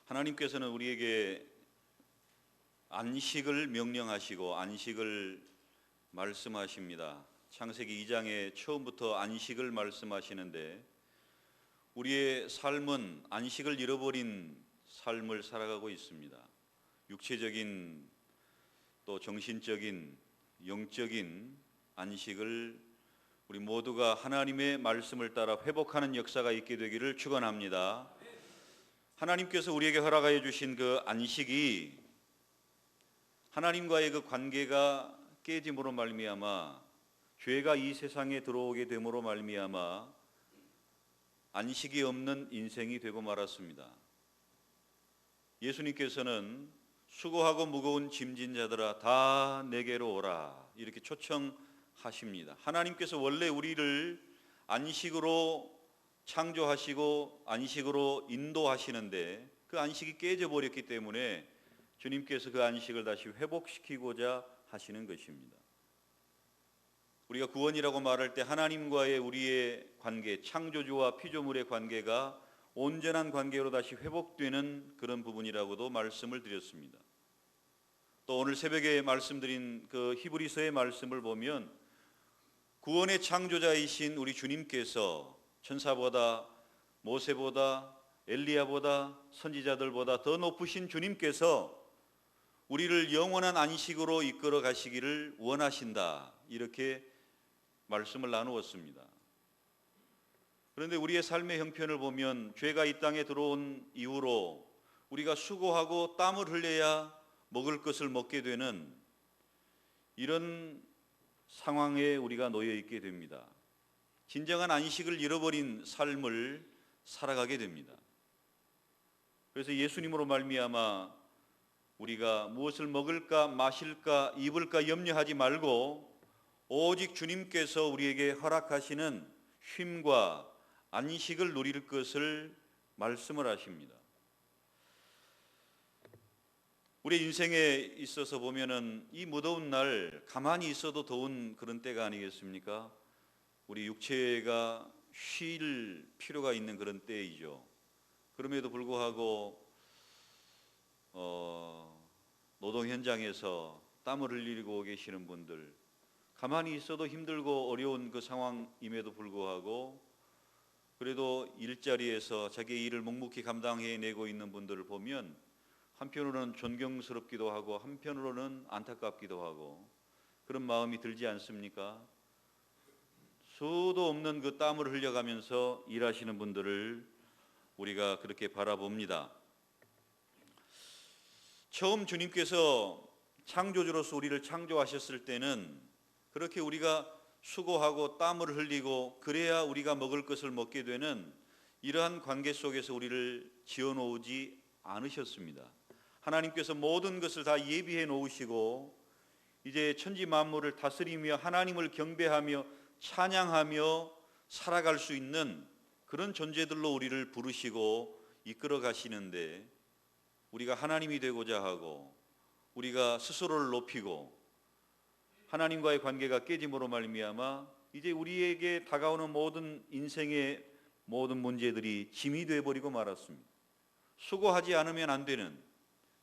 하나님께서는 우리에게 안식을 명령하시고 안식을 말씀하십니다. 창세기 2장에 처음부터 안식을 말씀하시는데 우리의 삶은 안식을 잃어버린 삶을 살아가고 있습니다. 육체적인 또 정신적인 영적인 안식을 우리 모두가 하나님의 말씀을 따라 회복하는 역사가 있게 되기를 축원합니다. 하나님께서 우리에게 허락하여 주신 그 안식이 하나님과의 그 관계가 깨짐으로 말미암아 죄가 이 세상에 들어오게 됨으로 말미암아 안식이 없는 인생이 되고 말았습니다. 예수님께서는 수고하고 무거운 짐진 자들아 다 내게로 오라 이렇게 초청하십니다. 하나님께서 원래 우리를 안식으로 창조하시고 안식으로 인도하시는데 그 안식이 깨져버렸기 때문에 주님께서 그 안식을 다시 회복시키고자 하시는 것입니다. 우리가 구원이라고 말할 때 하나님과의 우리의 관계, 창조주와 피조물의 관계가 온전한 관계로 다시 회복되는 그런 부분이라고도 말씀을 드렸습니다. 또 오늘 새벽에 말씀드린 그 히브리서의 말씀을 보면 구원의 창조자이신 우리 주님께서 천사보다 모세보다 엘리야보다 선지자들보다 더 높으신 주님께서 우리를 영원한 안식으로 이끌어 가시기를 원하신다 이렇게 말씀을 나누었습니다. 그런데 우리의 삶의 형편을 보면 죄가 이 땅에 들어온 이후로 우리가 수고하고 땀을 흘려야 먹을 것을 먹게 되는 이런 상황에 우리가 놓여 있게 됩니다. 진정한 안식을 잃어버린 삶을 살아가게 됩니다. 그래서 예수님으로 말미암아 우리가 무엇을 먹을까 마실까 입을까 염려하지 말고 오직 주님께서 우리에게 허락하시는 쉼과 안식을 누릴 것을 말씀을 하십니다. 우리 인생에 있어서 보면은 이 무더운 날 가만히 있어도 더운 그런 때가 아니겠습니까? 우리 육체가 쉴 필요가 있는 그런 때이죠. 그럼에도 불구하고 노동 현장에서 땀을 흘리고 계시는 분들, 가만히 있어도 힘들고 어려운 그 상황임에도 불구하고 그래도 일자리에서 자기의 일을 묵묵히 감당해내고 있는 분들을 보면 한편으로는 존경스럽기도 하고 한편으로는 안타깝기도 하고 그런 마음이 들지 않습니까? 수도 없는 그 땀을 흘려가면서 일하시는 분들을 우리가 그렇게 바라봅니다. 처음 주님께서 창조주로서 우리를 창조하셨을 때는 그렇게 우리가 수고하고 땀을 흘리고 그래야 우리가 먹을 것을 먹게 되는 이러한 관계 속에서 우리를 지어놓지 않으셨습니다. 하나님께서 모든 것을 다 예비해 놓으시고 이제 천지 만물을 다스리며 하나님을 경배하며 찬양하며 살아갈 수 있는 그런 존재들로 우리를 부르시고 이끌어 가시는데 우리가 하나님이 되고자 하고 우리가 스스로를 높이고 하나님과의 관계가 깨짐으로 말미암아 이제 우리에게 다가오는 모든 인생의 모든 문제들이 짐이 되어버리고 말았습니다. 수고하지 않으면 안 되는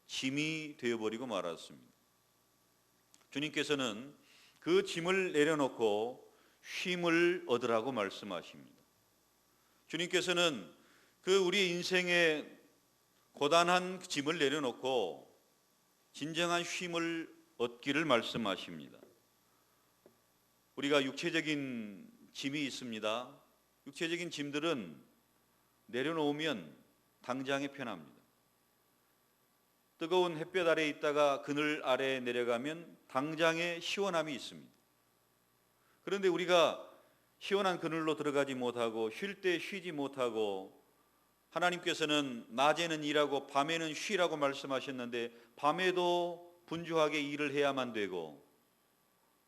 짐이 되어버리고 말았습니다. 주님께서는 그 짐을 내려놓고 쉼을 얻으라고 말씀하십니다. 주님께서는 그 우리 인생의 고단한 짐을 내려놓고 진정한 쉼을 얻기를 말씀하십니다. 우리가 육체적인 짐이 있습니다. 육체적인 짐들은 내려놓으면 당장에 편합니다. 뜨거운 햇볕 아래에 있다가 그늘 아래에 내려가면 당장에 시원함이 있습니다. 그런데 우리가 시원한 그늘로 들어가지 못하고 쉴 때 쉬지 못하고 하나님께서는 낮에는 일하고 밤에는 쉬라고 말씀하셨는데 밤에도 분주하게 일을 해야만 되고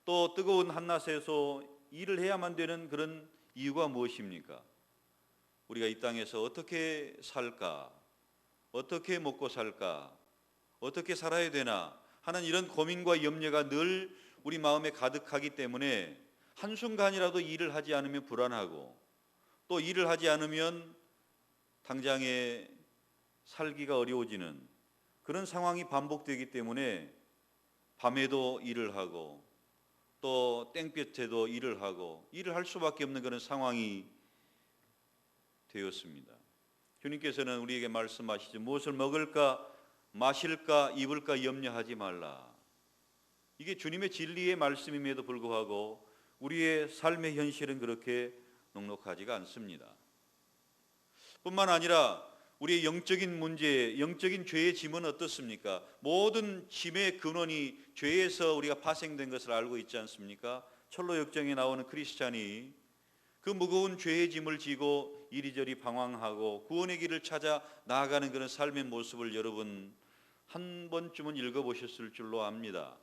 또 뜨거운 한낮에서 일을 해야만 되는 그런 이유가 무엇입니까? 우리가 이 땅에서 어떻게 살까? 어떻게 먹고 살까? 어떻게 살아야 되나? 하는 이런 고민과 염려가 늘 우리 마음에 가득하기 때문에 한순간이라도 일을 하지 않으면 불안하고 또 일을 하지 않으면 당장에 살기가 어려워지는 그런 상황이 반복되기 때문에 밤에도 일을 하고 또 땡볕에도 일을 하고 일을 할 수밖에 없는 그런 상황이 되었습니다. 주님께서는 우리에게 말씀하시죠. 무엇을 먹을까 마실까 입을까 염려하지 말라. 이게 주님의 진리의 말씀임에도 불구하고 우리의 삶의 현실은 그렇게 넉넉하지가 않습니다. 뿐만 아니라 우리의 영적인 문제, 영적인 죄의 짐은 어떻습니까? 모든 짐의 근원이 죄에서 우리가 파생된 것을 알고 있지 않습니까? 철로 역정에 나오는 크리스찬이 그 무거운 죄의 짐을 지고 이리저리 방황하고 구원의 길을 찾아 나아가는 그런 삶의 모습을 여러분 한 번쯤은 읽어보셨을 줄로 압니다.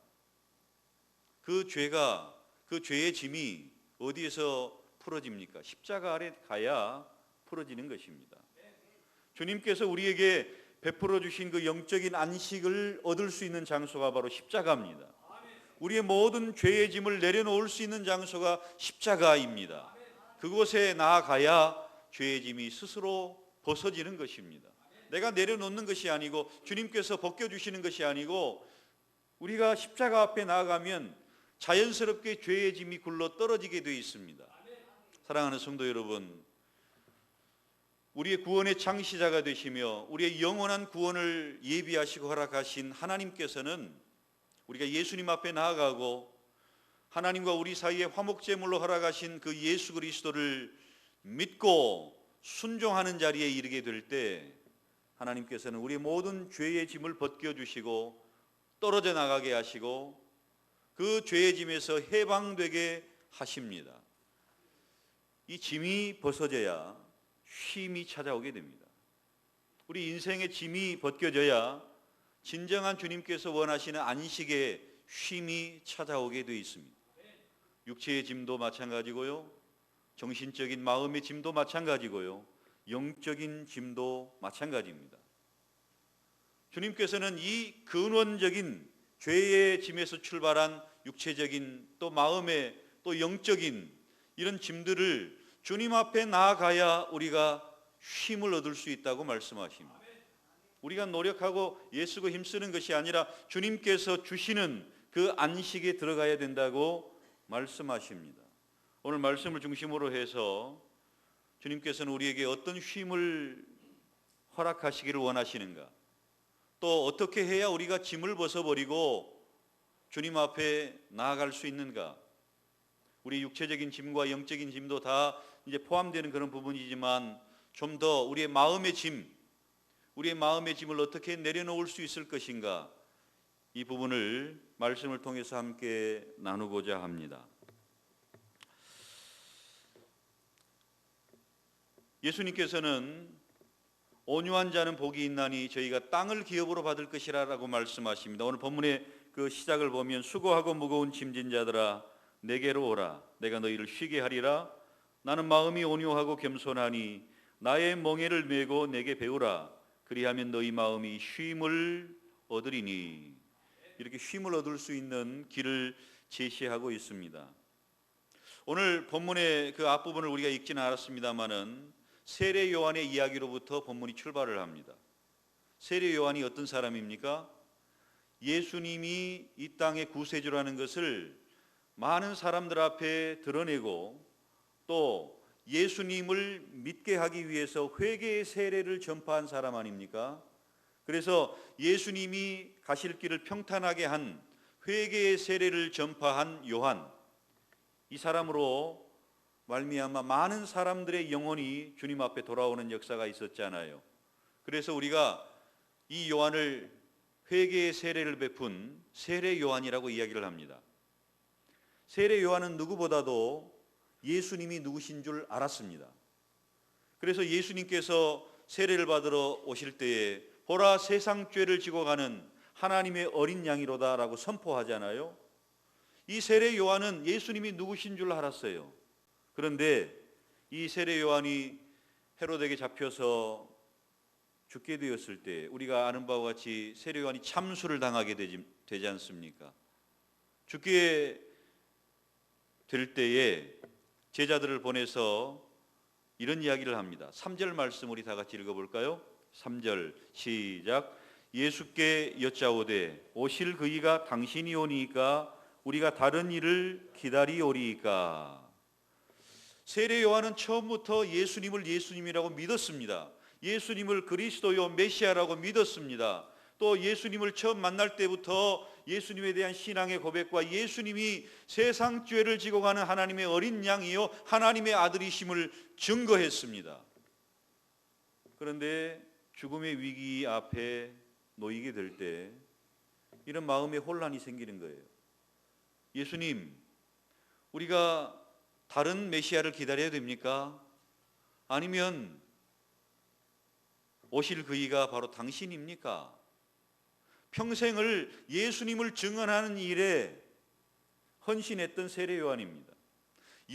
그 죄의 짐이 어디에서 풀어집니까? 십자가 아래 가야 풀어지는 것입니다. 주님께서 우리에게 베풀어 주신 그 영적인 안식을 얻을 수 있는 장소가 바로 십자가입니다. 우리의 모든 죄의 짐을 내려놓을 수 있는 장소가 십자가입니다. 그곳에 나아가야 죄의 짐이 스스로 벗어지는 것입니다. 내가 내려놓는 것이 아니고 주님께서 벗겨주시는 것이 아니고 우리가 십자가 앞에 나아가면 자연스럽게 죄의 짐이 굴러 떨어지게 되어 있습니다. 사랑하는 성도 여러분, 우리의 구원의 창시자가 되시며 우리의 영원한 구원을 예비하시고 허락하신 하나님께서는 우리가 예수님 앞에 나아가고 하나님과 우리 사이에 화목제물로 허락하신 그 예수 그리스도를 믿고 순종하는 자리에 이르게 될 때 하나님께서는 우리의 모든 죄의 짐을 벗겨주시고 떨어져 나가게 하시고 그 죄의 짐에서 해방되게 하십니다. 이 짐이 벗어져야 쉼이 찾아오게 됩니다. 우리 인생의 짐이 벗겨져야 진정한 주님께서 원하시는 안식의 쉼이 찾아오게 되어 있습니다. 육체의 짐도 마찬가지고요, 정신적인 마음의 짐도 마찬가지고요, 영적인 짐도 마찬가지입니다. 주님께서는 이 근원적인 죄의 짐에서 출발한 육체적인 또 마음의 또 영적인 이런 짐들을 주님 앞에 나아가야 우리가 쉼을 얻을 수 있다고 말씀하십니다. 우리가 노력하고 애쓰고 힘쓰는 것이 아니라 주님께서 주시는 그 안식에 들어가야 된다고 말씀하십니다. 오늘 말씀을 중심으로 해서 주님께서는 우리에게 어떤 쉼을 허락하시기를 원하시는가, 또 어떻게 해야 우리가 짐을 벗어버리고 주님 앞에 나아갈 수 있는가. 우리 육체적인 짐과 영적인 짐도 다 이제 포함되는 그런 부분이지만 좀 더 우리의 마음의 짐을 어떻게 내려놓을 수 있을 것인가, 이 부분을 말씀을 통해서 함께 나누고자 합니다. 예수님께서는 온유한 자는 복이 있나니 저희가 땅을 기업으로 받을 것이라라고 말씀하십니다. 오늘 본문의 그 시작을 보면 수고하고 무거운 짐진 자들아 내게로 오라, 내가 너희를 쉬게 하리라. 나는 마음이 온유하고 겸손하니 나의 멍에를 메고 내게 배우라. 그리하면 너희 마음이 쉼을 얻으리니. 이렇게 쉼을 얻을 수 있는 길을 제시하고 있습니다. 오늘 본문의 그 앞부분을 우리가 읽지는 않았습니다마는 세례 요한의 이야기로부터 본문이 출발을 합니다. 세례 요한이 어떤 사람입니까? 예수님이 이 땅의 구세주라는 것을 많은 사람들 앞에 드러내고 또 예수님을 믿게 하기 위해서 회개의 세례를 전파한 사람 아닙니까? 그래서 예수님이 가실 길을 평탄하게 한 회개의 세례를 전파한 요한, 이 사람으로 말미암아 많은 사람들의 영혼이 주님 앞에 돌아오는 역사가 있었잖아요. 그래서 우리가 이 요한을 회개의 세례를 베푼 세례 요한이라고 이야기를 합니다. 세례 요한은 누구보다도 예수님이 누구신 줄 알았습니다. 그래서 예수님께서 세례를 받으러 오실 때에 보라 세상 죄를 지고 가는 하나님의 어린 양이로다라고 선포하잖아요. 이 세례 요한은 예수님이 누구신 줄 알았어요. 그런데 이 세례 요한이 헤롯에게 잡혀서 죽게 되었을 때 우리가 아는 바와 같이 세례 요한이 참수를 당하게 되지 않습니까? 죽게 될 때에 제자들을 보내서 이런 이야기를 합니다. 3절 말씀 우리 다 같이 읽어볼까요? 3절 시작. 예수께 여짜오되 오실 그이가 당신이 오니까 우리가 다른 일을 기다리오리이까. 세례 요한은 처음부터 예수님을 예수님이라고 믿었습니다. 예수님을 그리스도요 메시아라고 믿었습니다. 또 예수님을 처음 만날 때부터 예수님에 대한 신앙의 고백과 예수님이 세상 죄를 지고 가는 하나님의 어린 양이요 하나님의 아들이심을 증거했습니다. 그런데 죽음의 위기 앞에 놓이게 될 때 이런 마음의 혼란이 생기는 거예요. 예수님, 우리가 다른 메시아를 기다려야 됩니까? 아니면 오실 그이가 바로 당신입니까? 평생을 예수님을 증언하는 일에 헌신했던 세례 요한입니다.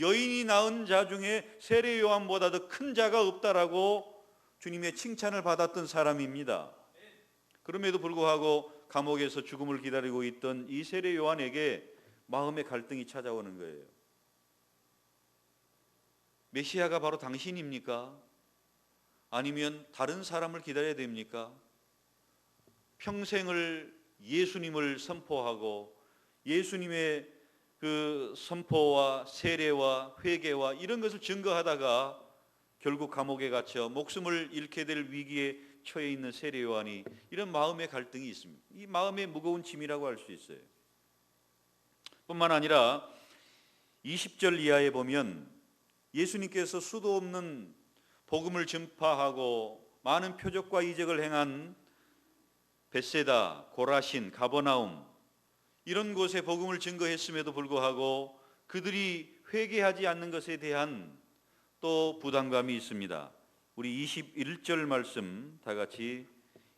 여인이 낳은 자 중에 세례 요한보다 더 큰 자가 없다라고 주님의 칭찬을 받았던 사람입니다. 그럼에도 불구하고 감옥에서 죽음을 기다리고 있던 이 세례 요한에게 마음의 갈등이 찾아오는 거예요. 메시아가 바로 당신입니까? 아니면 다른 사람을 기다려야 됩니까? 평생을 예수님을 선포하고 예수님의 그 선포와 세례와 회개와 이런 것을 증거하다가 결국 감옥에 갇혀 목숨을 잃게 될 위기에 처해 있는 세례 요한이 이런 마음의 갈등이 있습니다. 이 마음의 무거운 짐이라고 할 수 있어요. 뿐만 아니라 20절 이하에 보면 예수님께서 수도 없는 복음을 전파하고 많은 표적과 이적을 행한 벳세다, 고라신, 가버나움 이런 곳에 복음을 증거했음에도 불구하고 그들이 회개하지 않는 것에 대한 또 부담감이 있습니다. 우리 21절 말씀 다 같이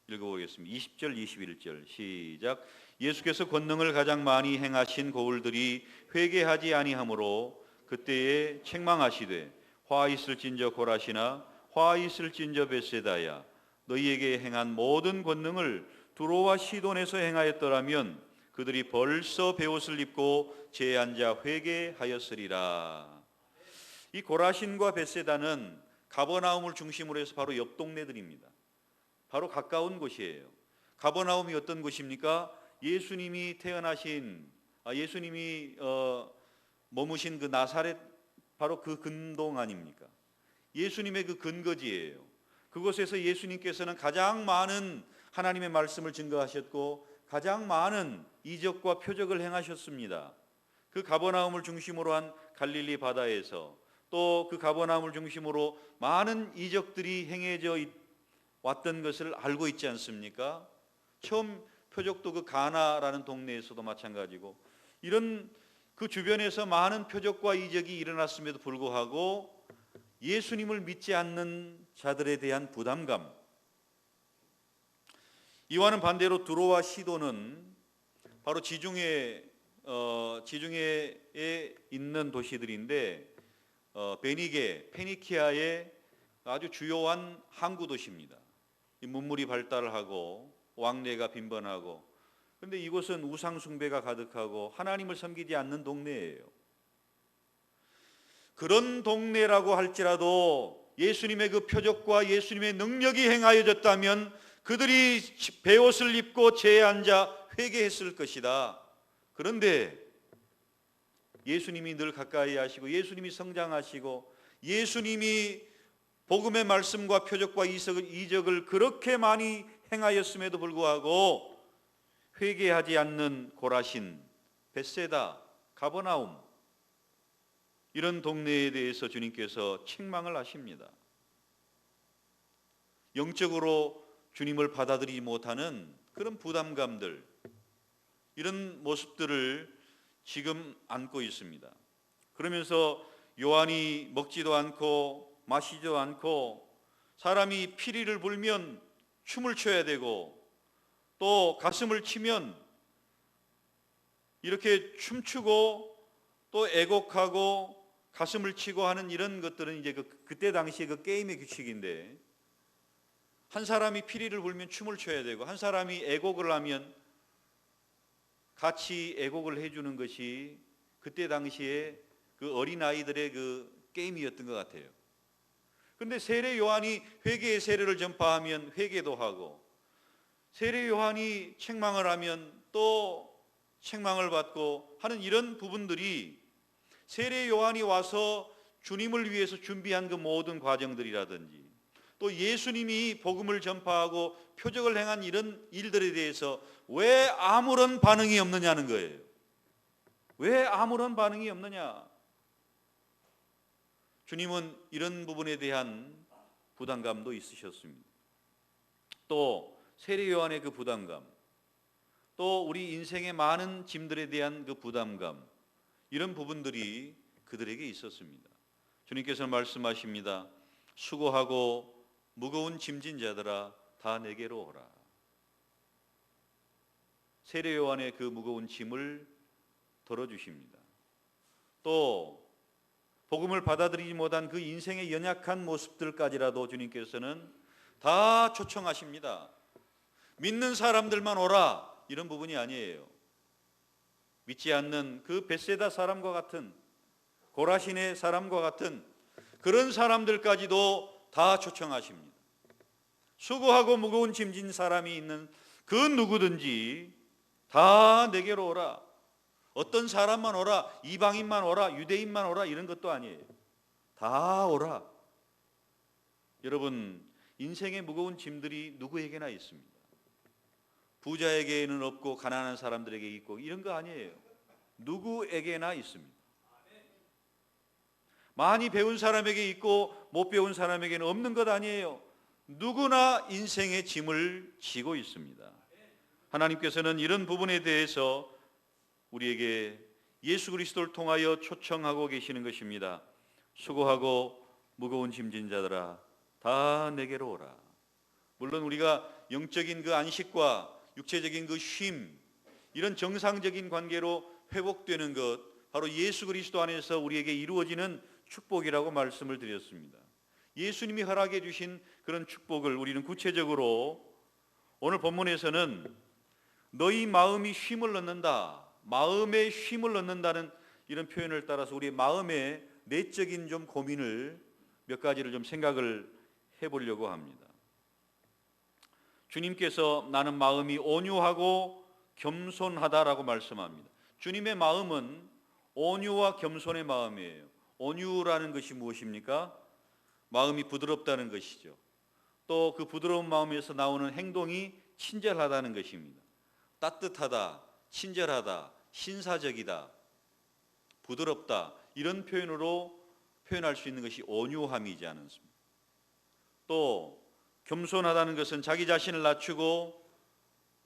읽어보겠습니다. 20절, 21절 시작. 예수께서 권능을 가장 많이 행하신 고을들이 회개하지 아니하므로 그때에 책망하시되 화 있을진저 고라시나 화 있을진저 벳세다야 너희에게 행한 모든 권능을 두로와 시돈에서 행하였더라면 그들이 벌써 베옷을 입고 제에 앉아 회개하였으리라. 이 고라신과 벳세다는 가버나움을 중심으로 해서 바로 옆 동네들입니다. 바로 가까운 곳이에요. 가버나움이 어떤 곳입니까? 예수님이 태어나신 예수님이 머무신 그 나사렛 바로 그 근동 아닙니까? 예수님의 그 근거지예요. 그곳에서 예수님께서는 가장 많은 하나님의 말씀을 증거하셨고 가장 많은 이적과 표적을 행하셨습니다. 그 가버나움을 중심으로 한 갈릴리 바다에서 또 그 가버나움을 중심으로 많은 이적들이 행해져 왔던 것을 알고 있지 않습니까? 처음 표적도 그 가나라는 동네에서도 마찬가지고 이런 그 주변에서 많은 표적과 이적이 일어났음에도 불구하고 예수님을 믿지 않는 자들에 대한 부담감. 이와는 반대로 두로와 시도는 바로 지중해에 있는 도시들인데 베니게, 페니키아의 아주 주요한 항구 도시입니다. 문물이 발달하고 왕래가 빈번하고 그런데 이곳은 우상 숭배가 가득하고 하나님을 섬기지 않는 동네예요. 그런 동네라고 할지라도 예수님의 그 표적과 예수님의 능력이 행하여졌다면 그들이 베옷을 입고 제에 앉아 회개했을 것이다. 그런데 예수님이 늘 가까이 하시고 예수님이 성장하시고 예수님이 복음의 말씀과 표적과 이적을 그렇게 많이 행하였음에도 불구하고 회개하지 않는 고라신, 벳세다, 가버나움 이런 동네에 대해서 주님께서 책망을 하십니다. 영적으로 주님을 받아들이지 못하는 그런 부담감들 이런 모습들을 지금 안고 있습니다. 그러면서 요한이 먹지도 않고 마시지도 않고 사람이 피리를 불면 춤을 춰야 되고 또 가슴을 치면 이렇게 춤추고 또 애곡하고 가슴을 치고 하는 이런 것들은 이제 그때 당시에 그 게임의 규칙인데 한 사람이 피리를 불면 춤을 춰야 되고 한 사람이 애곡을 하면 같이 애곡을 해주는 것이 그때 당시에 그 어린아이들의 그 게임이었던 것 같아요. 그런데 세례 요한이 회개의 세례를 전파하면 회개도 하고, 세례 요한이 책망을 하면 또 책망을 받고 하는 이런 부분들이 세례 요한이 와서 주님을 위해서 준비한 그 모든 과정들이라든지, 또 예수님이 복음을 전파하고 표적을 행한 이런 일들에 대해서 왜 아무런 반응이 없느냐는 거예요. 왜 아무런 반응이 없느냐? 주님은 이런 부분에 대한 부담감도 있으셨습니다. 또 세례 요한의 그 부담감, 또 우리 인생의 많은 짐들에 대한 그 부담감, 이런 부분들이 그들에게 있었습니다. 주님께서는 말씀하십니다. 수고하고 무거운 짐진 자들아 다 내게로 오라. 세례 요한의 그 무거운 짐을 덜어주십니다. 또 복음을 받아들이지 못한 그 인생의 연약한 모습들까지라도 주님께서는 다 초청하십니다. 믿는 사람들만 오라, 이런 부분이 아니에요. 믿지 않는 그 벳세다 사람과 같은, 고라신의 사람과 같은 그런 사람들까지도 다 초청하십니다. 수고하고 무거운 짐진 사람이 있는 그 누구든지 다 내게로 오라. 어떤 사람만 오라, 이방인만 오라, 유대인만 오라, 이런 것도 아니에요. 다 오라. 여러분, 인생의 무거운 짐들이 누구에게나 있습니다. 부자에게는 없고 가난한 사람들에게 있고 이런 거 아니에요. 누구에게나 있습니다. 많이 배운 사람에게 있고 못 배운 사람에게는 없는 것 아니에요. 누구나 인생의 짐을 지고 있습니다. 하나님께서는 이런 부분에 대해서 우리에게 예수 그리스도를 통하여 초청하고 계시는 것입니다. 수고하고 무거운 짐진 자들아 다 내게로 오라. 물론 우리가 영적인 그 안식과 육체적인 그 쉼, 이런 정상적인 관계로 회복되는 것, 바로 예수 그리스도 안에서 우리에게 이루어지는 축복이라고 말씀을 드렸습니다. 예수님이 허락해 주신 그런 축복을 우리는 구체적으로 오늘 본문에서는 너희 마음이 쉼을 얻는다, 마음에 쉼을 얻는다는 이런 표현을 따라서 우리의 마음의 내적인 좀 고민을 몇 가지를 좀 생각을 해보려고 합니다. 주님께서 나는 마음이 온유하고 겸손하다라고 말씀합니다. 주님의 마음은 온유와 겸손의 마음이에요. 온유라는 것이 무엇입니까? 마음이 부드럽다는 것이죠. 또 그 부드러운 마음에서 나오는 행동이 친절하다는 것입니다. 따뜻하다, 친절하다, 신사적이다, 부드럽다, 이런 표현으로 표현할 수 있는 것이 온유함이지 않습니까? 또 겸손하다는 것은 자기 자신을 낮추고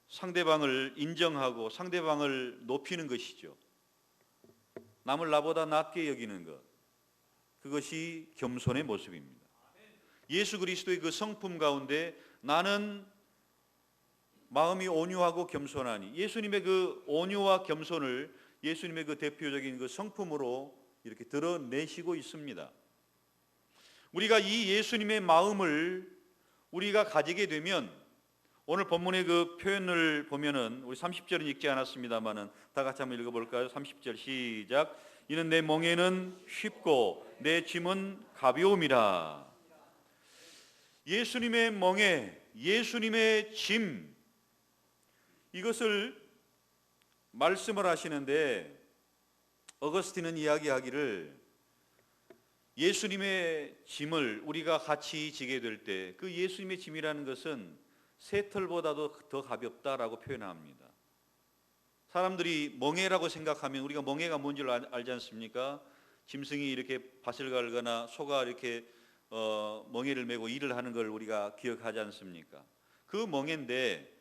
상대방을 인정하고 상대방을 높이는 것이죠. 남을 나보다 낮게 여기는 것, 그것이 겸손의 모습입니다. 예수 그리스도의 그 성품 가운데 나는 마음이 온유하고 겸손하니, 예수님의 그 온유와 겸손을 예수님의 그 대표적인 그 성품으로 이렇게 드러내시고 있습니다. 우리가 이 예수님의 마음을 우리가 가지게 되면, 오늘 본문의 그 표현을 보면은 우리 30절은 읽지 않았습니다만은 다 같이 한번 읽어볼까요? 30절 시작. 이는 내 멍에는 쉽고 내 짐은 가벼움이라. 예수님의 멍에, 예수님의 짐, 이것을 말씀을 하시는데 어거스틴은 이야기하기를 예수님의 짐을 우리가 같이 지게 될 때 그 예수님의 짐이라는 것은 새털보다도 더 가볍다라고 표현합니다. 사람들이 멍에라고 생각하면 우리가 멍에가 뭔지 알지 않습니까? 짐승이 이렇게 밭을 갈거나 소가 이렇게 멍에를 메고 일을 하는 걸 우리가 기억하지 않습니까? 그 멍에인데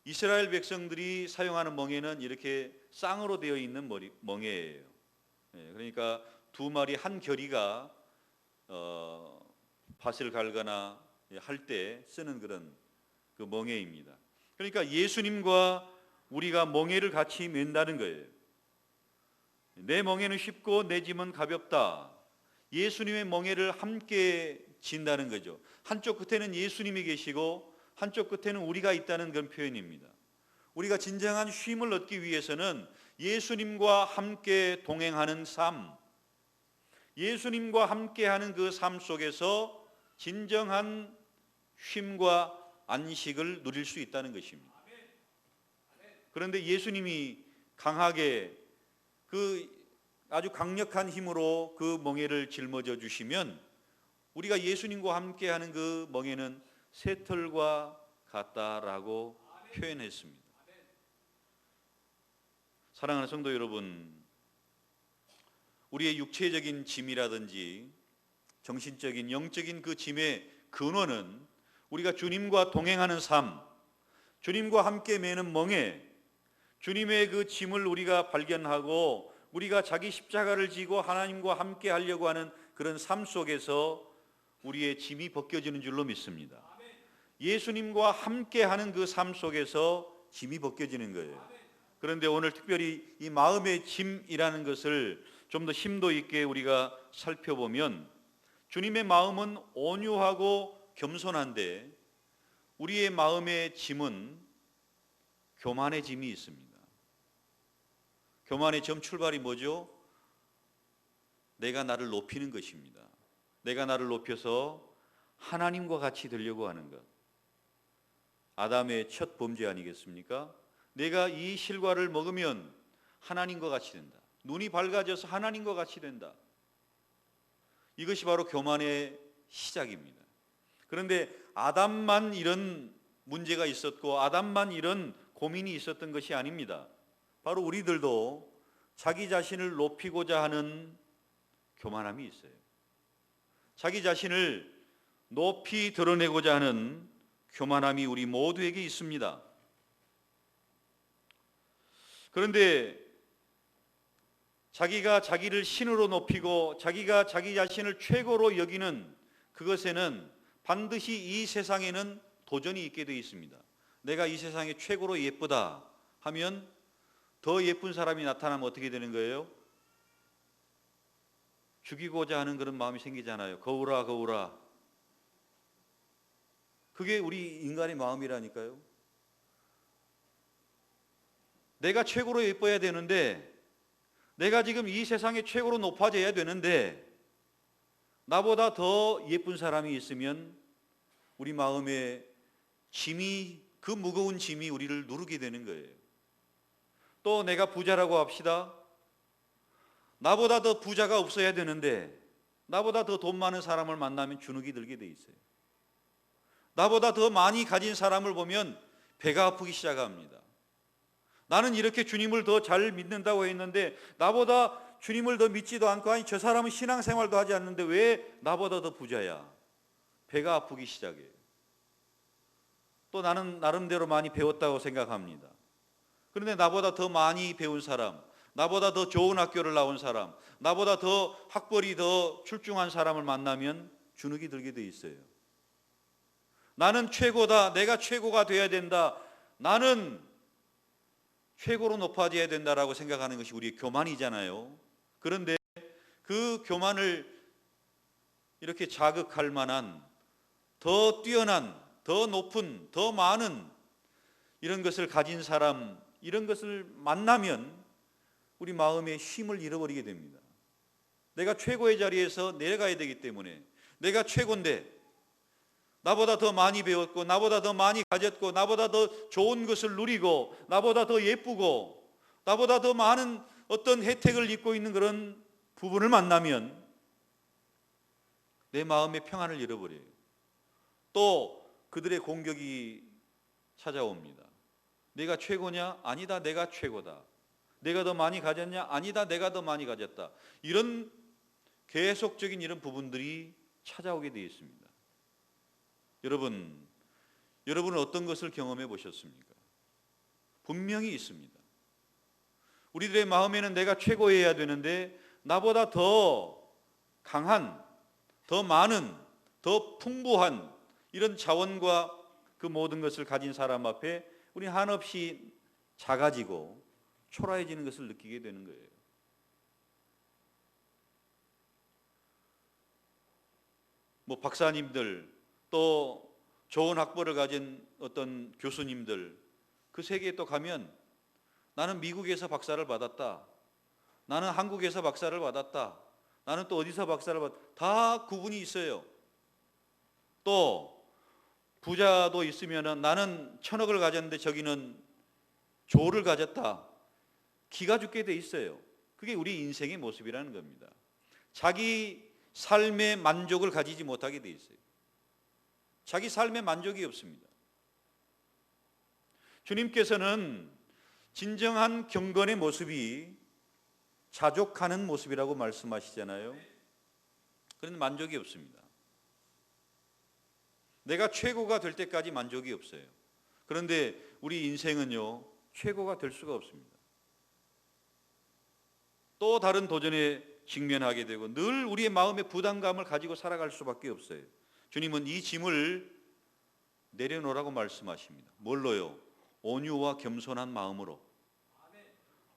이스라엘 백성들이 사용하는 멍에는 이렇게 쌍으로 되어 있는 멍에예요. 그러니까 두 마리 한 결이가 밭을 갈거나 할 때 쓰는 그런 그 멍에입니다. 그러니까 예수님과 우리가 멍에를 같이 맨다는 거예요. 내 멍에는 쉽고 내 짐은 가볍다. 예수님의 멍에를 함께 진다는 거죠. 한쪽 끝에는 예수님이 계시고 한쪽 끝에는 우리가 있다는 그런 표현입니다. 우리가 진정한 쉼을 얻기 위해서는 예수님과 함께 동행하는 삶, 예수님과 함께하는 그 삶 속에서 진정한 쉼과 안식을 누릴 수 있다는 것입니다. 그런데 예수님이 강하게 그 아주 강력한 힘으로 그 멍에를 짊어져 주시면 우리가 예수님과 함께하는 그 멍에는 새털과 같다라고 표현했습니다. 사랑하는 성도 여러분, 우리의 육체적인 짐이라든지 정신적인 영적인 그 짐의 근원은 우리가 주님과 동행하는 삶, 주님과 함께 매는 멍에, 주님의 그 짐을 우리가 발견하고 우리가 자기 십자가를 지고 하나님과 함께 하려고 하는 그런 삶 속에서 우리의 짐이 벗겨지는 줄로 믿습니다. 예수님과 함께 하는 그 삶 속에서 짐이 벗겨지는 거예요. 그런데 오늘 특별히 이 마음의 짐이라는 것을 좀 더 심도 있게 우리가 살펴보면 주님의 마음은 온유하고 겸손한데 우리의 마음의 짐은 교만의 짐이 있습니다. 교만의 점 출발이 뭐죠? 내가 나를 높이는 것입니다. 내가 나를 높여서 하나님과 같이 되려고 하는 것. 아담의 첫 범죄 아니겠습니까? 내가 이 실과를 먹으면 하나님과 같이 된다. 눈이 밝아져서 하나님과 같이 된다. 이것이 바로 교만의 시작입니다. 그런데 아담만 이런 문제가 있었고 아담만 이런 고민이 있었던 것이 아닙니다. 바로 우리들도 자기 자신을 높이고자 하는 교만함이 있어요. 자기 자신을 높이 드러내고자 하는 교만함이 우리 모두에게 있습니다. 그런데 자기가 자기를 신으로 높이고 자기가 자기 자신을 최고로 여기는 그것에는 반드시 이 세상에는 도전이 있게 되어 있습니다. 내가 이 세상에 최고로 예쁘다 하면 더 예쁜 사람이 나타나면 어떻게 되는 거예요? 죽이고자 하는 그런 마음이 생기잖아요. 거울아 거울아. 그게 우리 인간의 마음이라니까요. 내가 최고로 예뻐야 되는데 내가 지금 이 세상에 최고로 높아져야 되는데 나보다 더 예쁜 사람이 있으면 우리 마음에 짐이 그 무거운 짐이 우리를 누르게 되는 거예요. 또 내가 부자라고 합시다. 나보다 더 부자가 없어야 되는데 나보다 더 돈 많은 사람을 만나면 주눅이 들게 돼 있어요. 나보다 더 많이 가진 사람을 보면 배가 아프기 시작합니다. 나는 이렇게 주님을 더 잘 믿는다고 했는데 나보다 주님을 더 믿지도 않고 아니 저 사람은 신앙생활도 하지 않는데 왜 나보다 더 부자야? 배가 아프기 시작해요. 또 나는 나름대로 많이 배웠다고 생각합니다. 그런데 나보다 더 많이 배운 사람, 나보다 더 좋은 학교를 나온 사람, 나보다 더 학벌이 더 출중한 사람을 만나면 주눅이 들게 돼 있어요. 나는 최고다. 내가 최고가 돼야 된다. 나는 최고로 높아져야 된다라고 생각하는 것이 우리의 교만이잖아요. 그런데 그 교만을 이렇게 자극할 만한 더 뛰어난, 더 높은, 더 많은 이런 것을 가진 사람, 이런 것을 만나면 우리 마음의 쉼을 잃어버리게 됩니다. 내가 최고의 자리에서 내려가야 되기 때문에 내가 최고인데 나보다 더 많이 배웠고 나보다 더 많이 가졌고 나보다 더 좋은 것을 누리고 나보다 더 예쁘고 나보다 더 많은 어떤 혜택을 입고 있는 그런 부분을 만나면 내 마음의 평안을 잃어버려요. 또 그들의 공격이 찾아옵니다. 내가 최고냐? 아니다, 내가 최고다. 내가 더 많이 가졌냐? 아니다, 내가 더 많이 가졌다. 이런 계속적인 이런 부분들이 찾아오게 되어 있습니다. 여러분은 어떤 것을 경험해 보셨습니까? 분명히 있습니다. 우리들의 마음에는 내가 최고여야 되는데 나보다 더 강한, 더 많은, 더 풍부한 이런 자원과 그 모든 것을 가진 사람 앞에 우리 한없이 작아지고 초라해지는 것을 느끼게 되는 거예요. 뭐 박사님들 또 좋은 학벌을 가진 어떤 교수님들 그 세계에 또 가면 나는 미국에서 박사를 받았다. 나는 한국에서 박사를 받았다. 나는 또 어디서 박사를 받았다. 다 구분이 있어요. 또 부자도 있으면은 나는 1,000억을 가졌는데 저기는 조를 가졌다. 기가 죽게 돼 있어요. 그게 우리 인생의 모습이라는 겁니다. 자기 삶의 만족을 가지지 못하게 돼 있어요. 자기 삶의 만족이 없습니다. 주님께서는 진정한 경건의 모습이 자족하는 모습이라고 말씀하시잖아요. 그런데 만족이 없습니다. 내가 최고가 될 때까지 만족이 없어요. 그런데 우리 인생은요, 최고가 될 수가 없습니다. 또 다른 도전에 직면하게 되고 늘 우리의 마음의 부담감을 가지고 살아갈 수밖에 없어요. 주님은 이 짐을 내려놓으라고 말씀하십니다. 뭘로요? 온유와 겸손한 마음으로.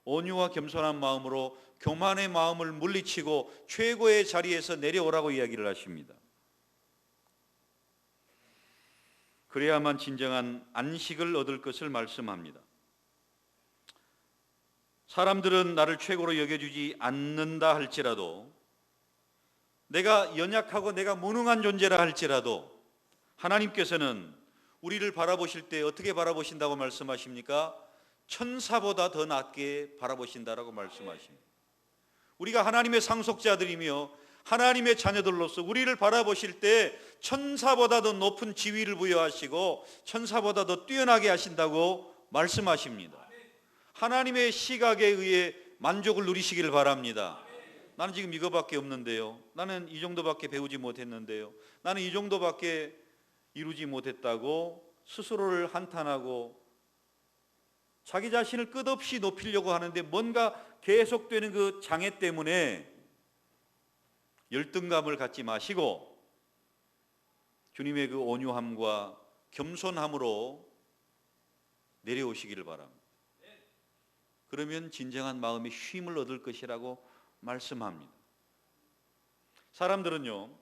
온유와 겸손한 마음으로 교만의 마음을 물리치고 최고의 자리에서 내려오라고 이야기를 하십니다. 그래야만 진정한 안식을 얻을 것을 말씀합니다. 사람들은 나를 최고로 여겨주지 않는다 할지라도, 내가 연약하고 내가 무능한 존재라 할지라도 하나님께서는 우리를 바라보실 때 어떻게 바라보신다고 말씀하십니까? 천사보다 더 낮게 바라보신다라고 말씀하십니다. 우리가 하나님의 상속자들이며 하나님의 자녀들로서 우리를 바라보실 때 천사보다 더 높은 지위를 부여하시고 천사보다 더 뛰어나게 하신다고 말씀하십니다. 하나님의 시각에 의해 만족을 누리시기를 바랍니다. 나는 지금 이거밖에 없는데요. 나는 이 정도밖에 배우지 못했는데요. 나는 이 정도밖에 이루지 못했다고 스스로를 한탄하고 자기 자신을 끝없이 높이려고 하는데 뭔가 계속되는 그 장애 때문에 열등감을 갖지 마시고 주님의 그 온유함과 겸손함으로 내려오시기를 바랍니다. 그러면 진정한 마음의 쉼을 얻을 것이라고 말씀합니다. 사람들은요,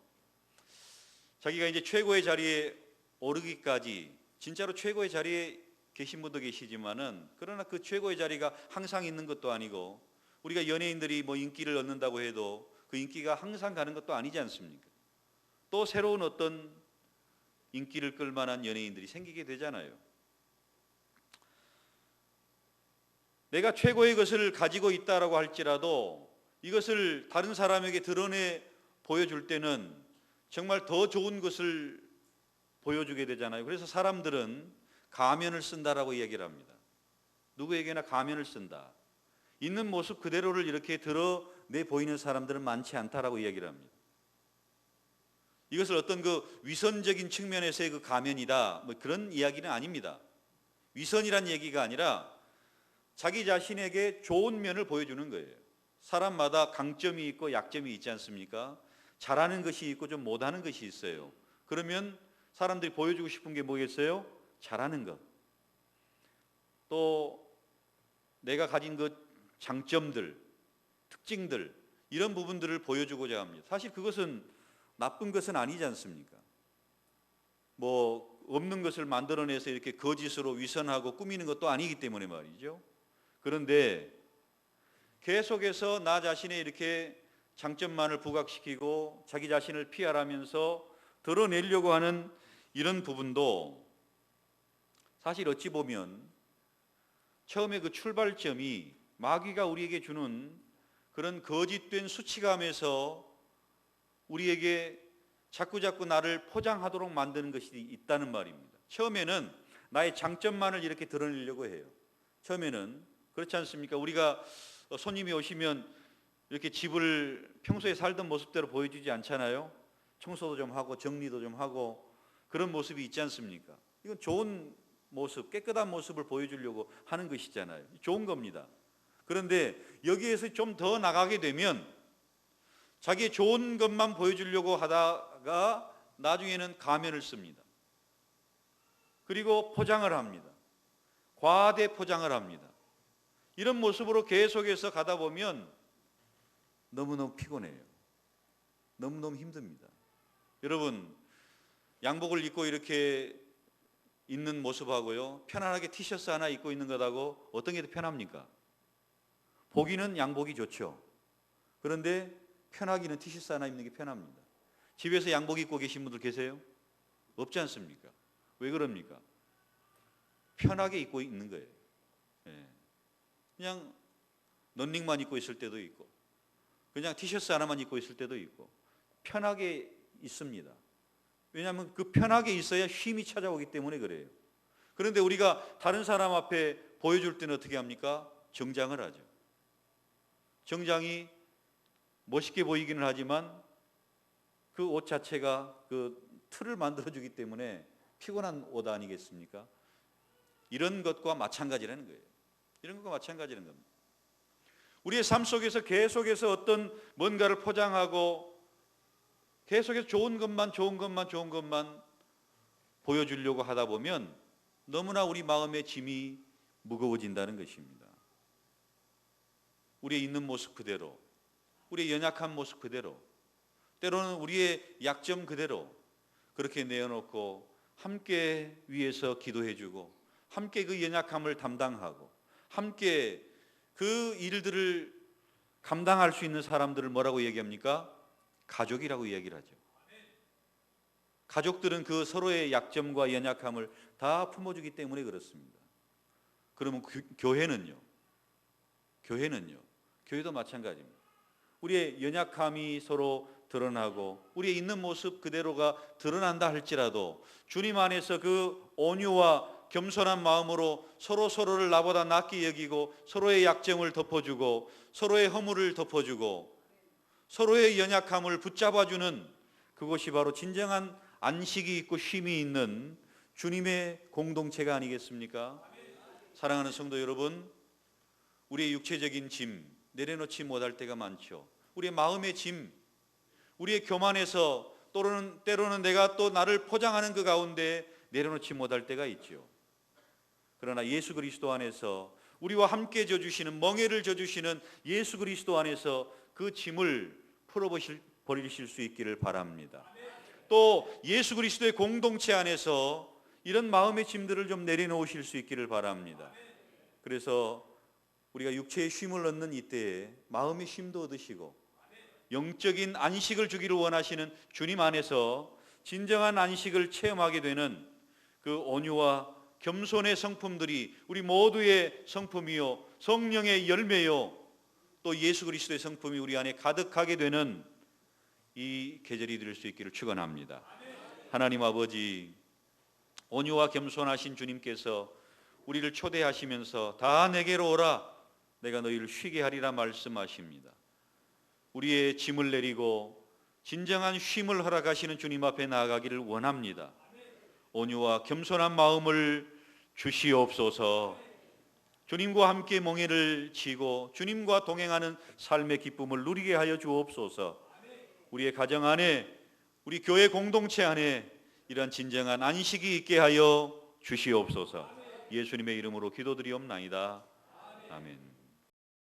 자기가 이제 최고의 자리에 오르기까지, 진짜로 최고의 자리에 계신 분도 계시지만은, 그러나 그 최고의 자리가 항상 있는 것도 아니고, 우리가 연예인들이 뭐 인기를 얻는다고 해도 그 인기가 항상 가는 것도 아니지 않습니까? 또 새로운 어떤 인기를 끌 만한 연예인들이 생기게 되잖아요. 내가 최고의 것을 가지고 있다라고 할지라도 이것을 다른 사람에게 드러내 보여줄 때는 정말 더 좋은 것을 보여주게 되잖아요. 그래서 사람들은 가면을 쓴다라고 얘기를 합니다. 누구에게나 가면을 쓴다. 있는 모습 그대로를 이렇게 드러내 보이는 사람들은 많지 않다라고 얘기를 합니다. 이것을 어떤 그 위선적인 측면에서의 그 가면이다, 뭐 그런 이야기는 아닙니다. 위선이란 얘기가 아니라 자기 자신에게 좋은 면을 보여주는 거예요. 사람마다 강점이 있고 약점이 있지 않습니까? 잘하는 것이 있고 좀 못하는 것이 있어요. 그러면 사람들이 보여주고 싶은 게 뭐겠어요? 잘하는 것. 또 내가 가진 그 장점들, 특징들, 이런 부분들을 보여주고자 합니다. 사실 그것은 나쁜 것은 아니지 않습니까? 뭐 없는 것을 만들어내서 이렇게 거짓으로 위선하고 꾸미는 것도 아니기 때문에 말이죠. 그런데 계속해서 나 자신의 이렇게 장점만을 부각시키고 자기 자신을 피하라면서 드러내려고 하는 이런 부분도 사실 어찌 보면 처음에 그 출발점이 마귀가 우리에게 주는 그런 거짓된 수치감에서 우리에게 자꾸자꾸 나를 포장하도록 만드는 것이 있다는 말입니다. 처음에는 나의 장점만을 이렇게 드러내려고 해요. 처음에는 그렇지 않습니까? 우리가 손님이 오시면 이렇게 집을 평소에 살던 모습대로 보여주지 않잖아요. 청소도 좀 하고 정리도 좀 하고 그런 모습이 있지 않습니까? 이건 좋은 모습, 깨끗한 모습을 보여주려고 하는 것이잖아요. 좋은 겁니다. 그런데 여기에서 좀 더 나가게 되면 자기의 좋은 것만 보여주려고 하다가 나중에는 가면을 씁니다. 그리고 포장을 합니다. 과대 포장을 합니다. 이런 모습으로 계속해서 가다 보면 너무너무 피곤해요. 너무너무 힘듭니다. 여러분, 양복을 입고 이렇게 있는 모습하고요, 편안하게 티셔츠 하나 입고 있는 것하고 어떤 게 더 편합니까? 보기는 양복이 좋죠. 그런데 편하기는 티셔츠 하나 입는 게 편합니다. 집에서 양복 입고 계신 분들 계세요? 없지 않습니까? 왜 그럽니까? 편하게 입고 있는 거예요. 그냥 런닝만 입고 있을 때도 있고, 그냥 티셔츠 하나만 입고 있을 때도 있고, 편하게 있습니다. 왜냐하면 그 편하게 있어야 쉼이 찾아오기 때문에 그래요. 그런데 우리가 다른 사람 앞에 보여줄 때는 어떻게 합니까? 정장을 하죠. 정장이 멋있게 보이기는 하지만 그 옷 자체가 그 틀을 만들어주기 때문에 피곤한 옷 아니겠습니까? 이런 것과 마찬가지라는 거예요. 이런 것과 마찬가지라는 겁니다. 우리의 삶 속에서 계속해서 어떤 뭔가를 포장하고 계속해서 좋은 것만 보여주려고 하다 보면 너무나 우리 마음의 짐이 무거워진다는 것입니다. 우리의 있는 모습 그대로, 우리의 연약한 모습 그대로, 때로는 우리의 약점 그대로 그렇게 내어놓고 함께 위해서 기도해주고 함께 그 연약함을 담당하고 함께 그 일들을 감당할 수 있는 사람들을 뭐라고 얘기합니까? 가족이라고 이야기를 하죠. 가족들은 그 서로의 약점과 연약함을 다 품어주기 때문에 그렇습니다. 그러면 교회는요? 교회도 마찬가지입니다. 우리의 연약함이 서로 드러나고 우리의 있는 모습 그대로가 드러난다 할지라도 주님 안에서 그 온유와 겸손한 마음으로 서로를 나보다 낫게 여기고 서로의 약점을 덮어주고 서로의 허물을 덮어주고 서로의 연약함을 붙잡아주는 그것이 바로 진정한 안식이 있고 쉼이 있는 주님의 공동체가 아니겠습니까? 사랑하는 성도 여러분, 우리의 육체적인 짐 내려놓지 못할 때가 많죠. 우리의 마음의 짐, 우리의 교만에서 때로는 내가 또 나를 포장하는 그 가운데 내려놓지 못할 때가 있죠. 그러나 예수 그리스도 안에서 우리와 함께 져주시는 멍에를 져주시는 예수 그리스도 안에서 그 짐을 풀어버리실 수 있기를 바랍니다. 또 예수 그리스도의 공동체 안에서 이런 마음의 짐들을 좀 내려놓으실 수 있기를 바랍니다. 그래서 우리가 육체의 쉼을 얻는 이때에 마음의 쉼도 얻으시고 영적인 안식을 주기를 원하시는 주님 안에서 진정한 안식을 체험하게 되는 그 온유와 겸손의 성품들이 우리 모두의 성품이요 성령의 열매요 또 예수 그리스도의 성품이 우리 안에 가득하게 되는 이 계절이 될 수 있기를 축원합니다. 하나님 아버지, 온유와 겸손하신 주님께서 우리를 초대하시면서 다 내게로 오라 내가 너희를 쉬게 하리라 말씀하십니다. 우리의 짐을 내리고 진정한 쉼을 허락하시는 주님 앞에 나아가기를 원합니다. 온유와 겸손한 마음을 주시옵소서. 주님과 함께 멍에를 지고 주님과 동행하는 삶의 기쁨을 누리게 하여 주옵소서. 우리의 가정 안에 우리 교회 공동체 안에 이러한 진정한 안식이 있게 하여 주시옵소서. 예수님의 이름으로 기도드리옵나이다. 아멘.